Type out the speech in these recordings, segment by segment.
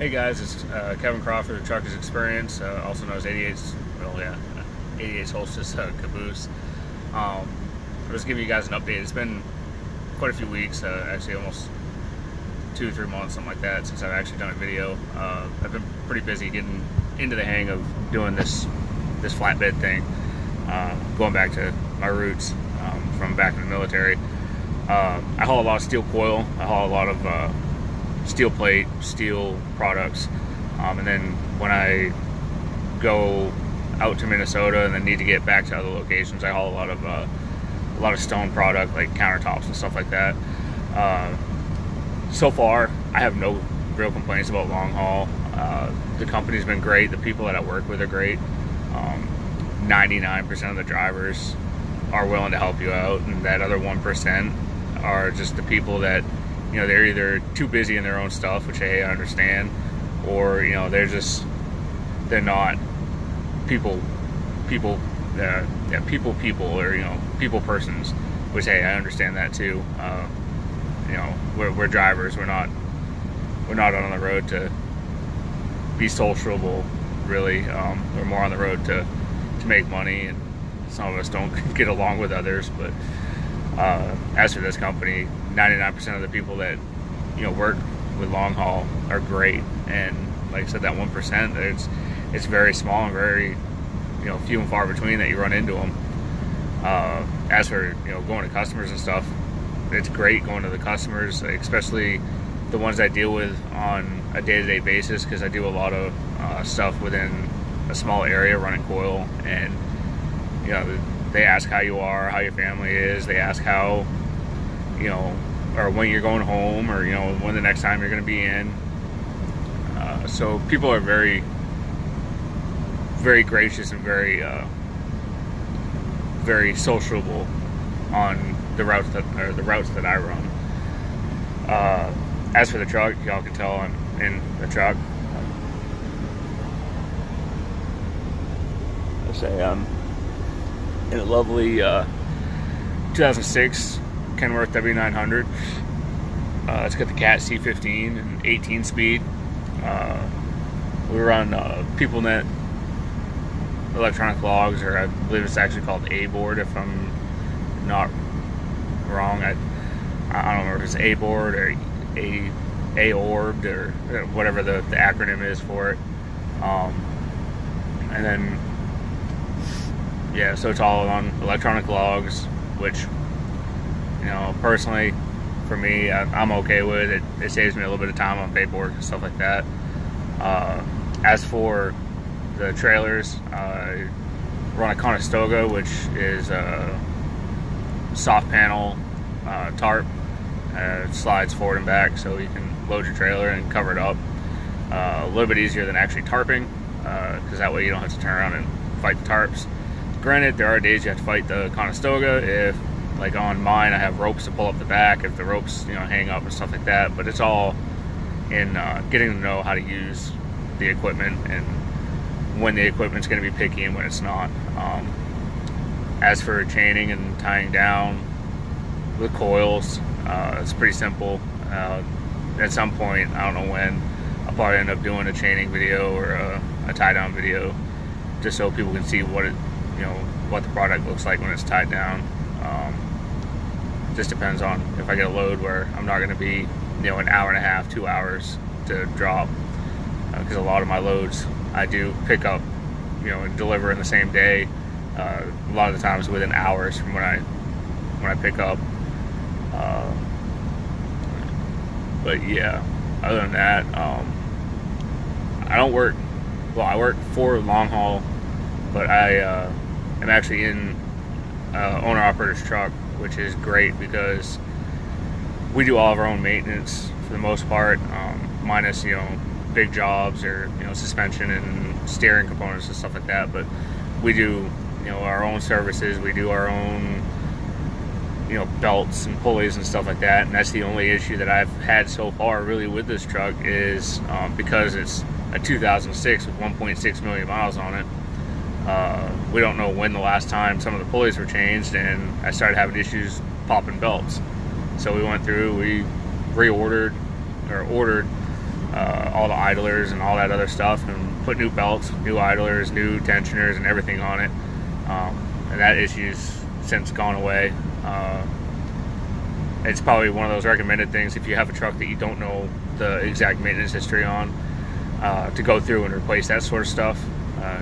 Hey guys, it's Kevin Crawford of Truckers Experience, also known as 88's Hostess Caboose. I'll just give you guys an update. It's been quite a few weeks, actually almost 2 or 3 months, something like that, since I've actually done a video. I've been pretty busy getting into the hang of doing this flatbed thing, going back to my roots from back in the military. I haul a lot of steel coil. I haul a lot of steel plate, steel products, and then when I go out to Minnesota and then need to get back to other locations, I haul a lot of stone product like countertops and stuff like that. So far, I have no real complaints about long haul. The company's been great. The people that I work with are great. 99% of the drivers are willing to help you out, and that other 1% are just the people that, you know, they're either too busy in their own stuff, which hey, I understand, or you know, they're not people, or you know, people persons, which hey, I understand that too. You know, we're drivers. We're not on the road to be sociable, really. We're more on the road to make money, and some of us don't get along with others. But as for this company, 99% of the people that, you know, work with long haul are great, and like I said, that 1%, it's very small and very, you know, few and far between that you run into them. As for, you know, going to customers and stuff, it's great going to the customers, especially the ones I deal with on a day-to-day basis, because I do a lot of stuff within a small area running coil, and you know, they ask how you are, how your family is. They ask how, you know, or when you're going home, or you know, when the next time you're going to be in. So people are very, very gracious and very, very sociable on the routes that I run. As for the truck, y'all can tell I'm in the truck. Let's say I'm in a lovely 2006 Kenworth W900. It's got the Cat C15 and 18 speed. We run PeopleNet electronic logs, or I believe it's actually called A-board, if I'm not wrong. I don't remember if it's A-board or A-orbed or whatever the acronym is for it. And then yeah, so it's all on electronic logs, which, you know, personally, for me, I'm okay with it. It saves me a little bit of time on paperwork and stuff like that. As for the trailers, I run a conestoga, which is a soft panel tarp. It slides forward and back, so you can load your trailer and cover it up. A little bit easier than actually tarping, because that way you don't have to turn around and fight the tarps. Granted, there are days you have to fight the conestoga. If, like on mine, I have ropes to pull up the back, if the ropes, you know, hang up and stuff like that. But it's all in getting to know how to use the equipment and when the equipment's going to be picky and when it's not. As for chaining and tying down with coils, it's pretty simple. At some point, I don't know when, I'll probably end up doing a chaining video or a tie down video, just so people can see what the product looks like when it's tied down. Just depends on if I get a load where I'm not going to be, you know, an hour and a half, 2 hours to drop, because a lot of my loads I do pick up, you know, and deliver in the same day. A lot of the times within hours from when I pick up. But yeah, other than that, I don't work. Well, I work for long haul, but I am actually in owner-operator's truck, which is great because we do all of our own maintenance for the most part, minus, you know, big jobs or, you know, suspension and steering components and stuff like that. But we do, you know, our own services. We do our own, you know, belts and pulleys and stuff like that. And that's the only issue that I've had so far really with this truck is because it's a 2006 with 1.6 million miles on it. We don't know when the last time some of the pulleys were changed, and I started having issues popping belts. So we went through, we reordered or ordered all the idlers and all that other stuff, and put new belts, new idlers, new tensioners, and everything on it. And that issue's since gone away. It's probably one of those recommended things if you have a truck that you don't know the exact maintenance history on, to go through and replace that sort of stuff,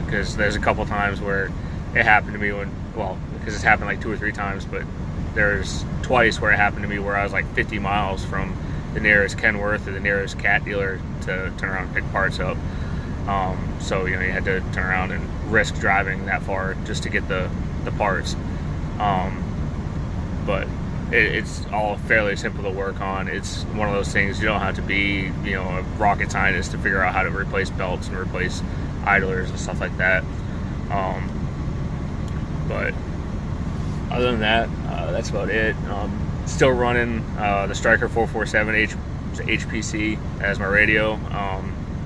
because there's a couple times where it happened to me because it's happened like 2 or 3 times, but there's twice where it happened to me where I was like 50 miles from the nearest Kenworth or the nearest cat dealer to turn around and pick parts up. So you had to turn around and risk driving that far just to get the parts. But it's all fairly simple to work on. It's one of those things you don't have to be a rocket scientist to figure out how to replace belts and replace idlers and stuff like that. But other than that, that's about it. Still running the Striker 447 HPC as my radio,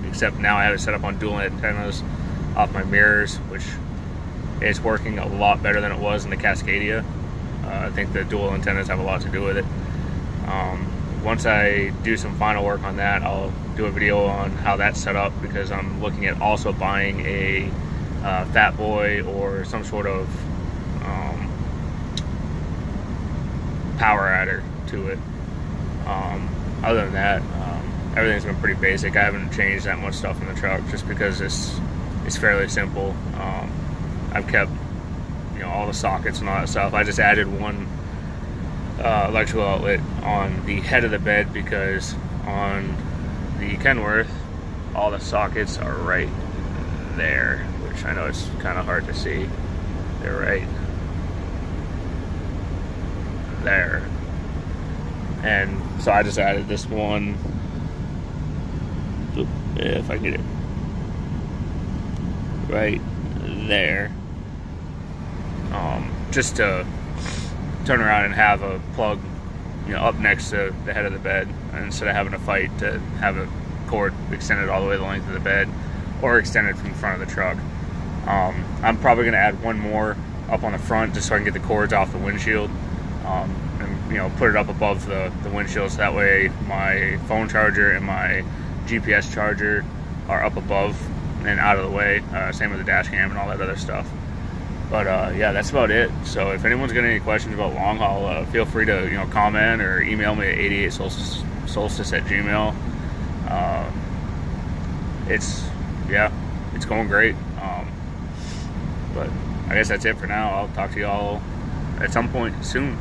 except now I have it set up on dual antennas off my mirrors, which is working a lot better than it was in the Cascadia. I think the dual antennas have a lot to do with it. Once I do some final work on that, I'll do a video on how that's set up, because I'm looking at also buying a Fat Boy or some sort of power adder to it. Other than that, everything's been pretty basic. I haven't changed that much stuff in the truck just because it's fairly simple. I've kept all the sockets and all that stuff. I just added one electrical outlet on the head of the bed, because on the Kenworth all the sockets are right there, which I know it's kind of hard to see. They're right there, and so I just added this one, if I get it right there, just to turn around and have a plug up next to the head of the bed, instead of having to fight to have a cord extended all the way the length of the bed or extended from the front of the truck. I'm probably going to add one more up on the front just so I can get the cords off the windshield, and put it up above the windshield, so that way my phone charger and my GPS charger are up above and out of the way. Same with the dash cam and all that other stuff. But yeah, that's about it. So if anyone's got any questions about long haul, feel free to comment or email me at 88solstice@gmail. It's going great. But I guess that's it for now. I'll talk to y'all at some point soon.